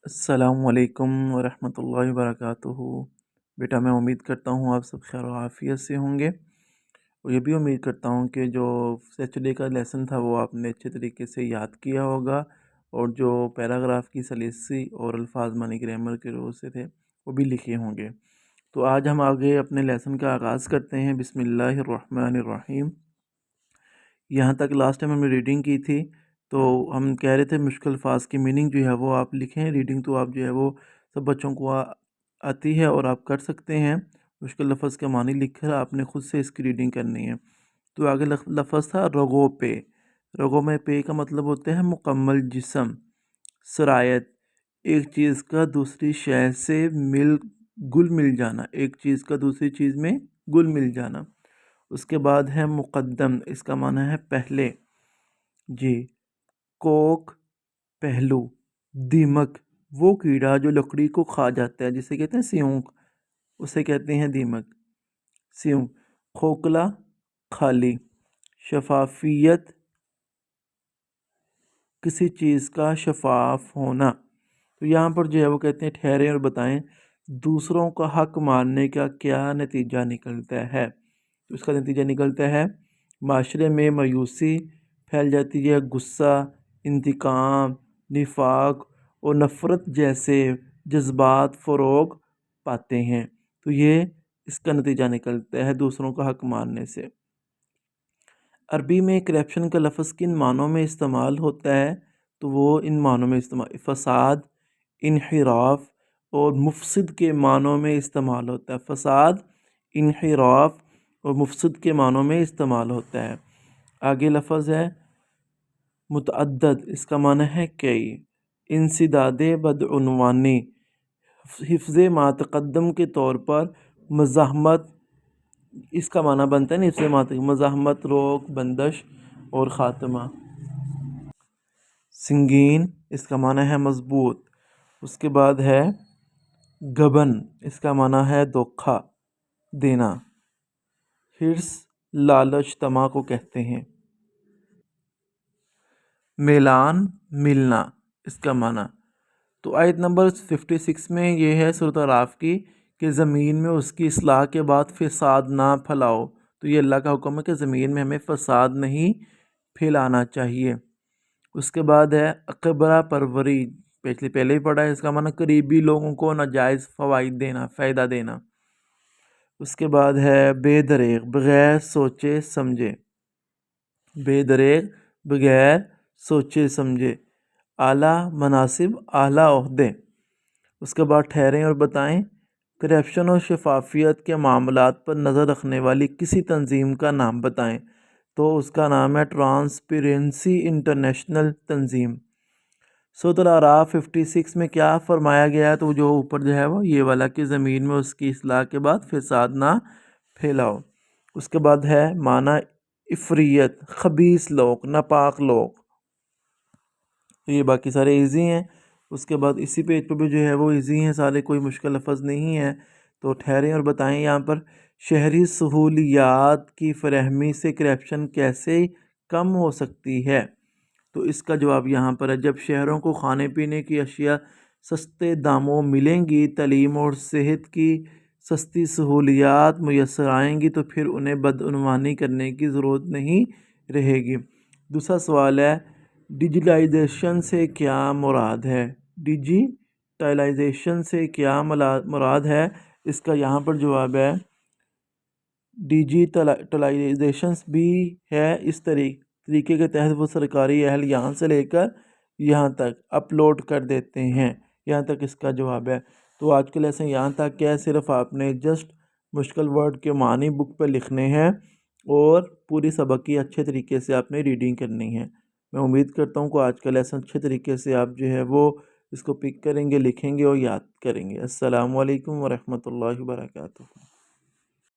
السلام علیکم ورحمۃ اللہ وبرکاتہ۔ بیٹا میں امید کرتا ہوں آپ سب خیر و عافیت سے ہوں گے، اور یہ بھی امید کرتا ہوں کہ جو سیچرڈے کا لیسن تھا وہ آپ نے اچھے طریقے سے یاد کیا ہوگا، اور جو پیراگراف کی سلیسی اور الفاظ معنی گرامر کے رول سے تھے وہ بھی لکھے ہوں گے۔ تو آج ہم آگے اپنے لیسن کا آغاز کرتے ہیں۔ بسم اللہ الرحمن الرحیم۔ یہاں تک لاسٹ ٹائم ہم نے ریڈنگ کی تھی، تو ہم کہہ رہے تھے مشکل الفاظ کی میننگ جو ہے وہ آپ لکھیں۔ ریڈنگ تو آپ جو ہے وہ سب بچوں کو آتی ہے اور آپ کر سکتے ہیں۔ مشکل لفظ کا معنی لکھ کر آپ نے خود سے اس کی ریڈنگ کرنی ہے۔ تو آگے لفظ تھا رگو پہ۔ رگو میں پے کا مطلب ہوتا ہے مکمل جسم، سرایت، ایک چیز کا دوسری شے سے گل مل جانا، ایک چیز کا دوسری چیز میں گل مل جانا۔ اس کے بعد ہے مقدم، اس کا معنی ہے پہلے جی۔ کوک پہلو، دیمک وہ کیڑا جو لکڑی کو کھا جاتا ہے جسے کہتے ہیں سیونک، اسے کہتے ہیں دیمک، سیونک۔ کھوکھلا خالی، شفافیت کسی چیز کا شفاف ہونا۔ تو یہاں پر جو ہے وہ کہتے ہیں ٹھہریں اور بتائیں دوسروں کا حق ماننے کا کیا نتیجہ نکلتا ہے۔ تو اس کا نتیجہ نکلتا ہے معاشرے میں مایوسی پھیل جاتی ہے، غصہ، انتقام، نفاق اور نفرت جیسے جذبات فروغ پاتے ہیں۔ تو یہ اس کا نتیجہ نکلتا ہے دوسروں کا حق ماننے سے۔ عربی میں کرپشن کا لفظ کن معنوں میں استعمال ہوتا ہے؟ تو وہ ان معنوں میں استعمال فساد، انحراف اور مفسد کے معنوں میں استعمال ہوتا ہے۔ فساد، انحراف اور مفسد کے معنوں میں استعمال ہوتا ہے۔ آگے لفظ ہے متعدد، اس کا معنی ہے کئی۔ انسداد بدعنوانی، حفظ ما تقدم کے طور پر مزاحمت، اس کا معنی بنتا ہے حفظ ما تقدم، مزاحمت، روک، بندش اور خاتمہ۔ سنگین، اس کا معنی ہے مضبوط۔ اس کے بعد ہے گبن، اس کا معنی ہے دھوکہ دینا۔ حرص، لالچ، طمع کو کہتے ہیں۔ میلان، ملنا، اس کا معنی۔ تو آیت نمبر 56 میں یہ ہے سورۃ اعراف کی کہ زمین میں اس کی اصلاح کے بعد فساد نہ پھیلاؤ۔ تو یہ اللہ کا حکم ہے کہ زمین میں ہمیں فساد نہیں پھیلانا چاہیے۔ اس کے بعد ہے اقبرہ پروری، پہلے ہی پڑھا ہے، اس کا معنی قریبی لوگوں کو ناجائز فوائد دینا، فائدہ دینا۔ اس کے بعد ہے بے دریغ، بغیر سوچے سمجھے، بے دریغ بغیر سوچے سمجھے۔ اعلیٰ مناصب، اعلیٰ عہدے۔ اس کے بعد ٹھہریں اور بتائیں کرپشن اور شفافیت کے معاملات پر نظر رکھنے والی کسی تنظیم کا نام بتائیں۔ تو اس کا نام ہے ٹرانسپیرنسی انٹرنیشنل تنظیم۔ سورۃ الاعراف 56 میں کیا فرمایا گیا ہے؟ تو جو اوپر جو ہے وہ یہ والا کہ زمین میں اس کی اصلاح کے بعد فساد نہ پھیلاؤ۔ اس کے بعد ہے معنی عفریت، خبیث لوگ، ناپاک لوگ۔ تو یہ باقی سارے ایزی ہیں۔ اس کے بعد اسی پیج پہ بھی جو ہے وہ ایزی ہیں سارے، کوئی مشکل لفظ نہیں ہے۔ تو ٹھہریں اور بتائیں یہاں پر شہری سہولیات کی فراہمی سے کرپشن کیسے کم ہو سکتی ہے؟ تو اس کا جواب یہاں پر ہے جب شہروں کو کھانے پینے کی اشیاء سستے داموں ملیں گی، تعلیم اور صحت کی سستی سہولیات میسر آئیں گی، تو پھر انہیں بدعنوانی کرنے کی ضرورت نہیں رہے گی۔ دوسرا سوال ہے ڈیجیٹائزیشن سے کیا مراد ہے؟ ڈیجیٹائزیشن سے کیا مراد ہے؟ اس کا یہاں پر جواب ہے ڈیجیٹلائزیشن بھی ہے اس طریقے کے تحت وہ سرکاری اہل یہاں سے لے کر یہاں تک اپلوڈ کر دیتے ہیں۔ یہاں تک اس کا جواب ہے۔ تو آج کے لیسن یہاں تک ہے، صرف آپ نے جسٹ مشکل ورڈ کے معنی بک پہ لکھنے ہیں اور پوری سبق کی اچھے طریقے سے آپ نے ریڈنگ کرنی ہے۔ میں امید کرتا ہوں کہ آج کا لیسن اچھے طریقے سے آپ جو ہے وہ اس کو پک کریں گے، لکھیں گے اور یاد کریں گے۔ السلام علیکم ورحمۃ اللہ وبرکاتہ۔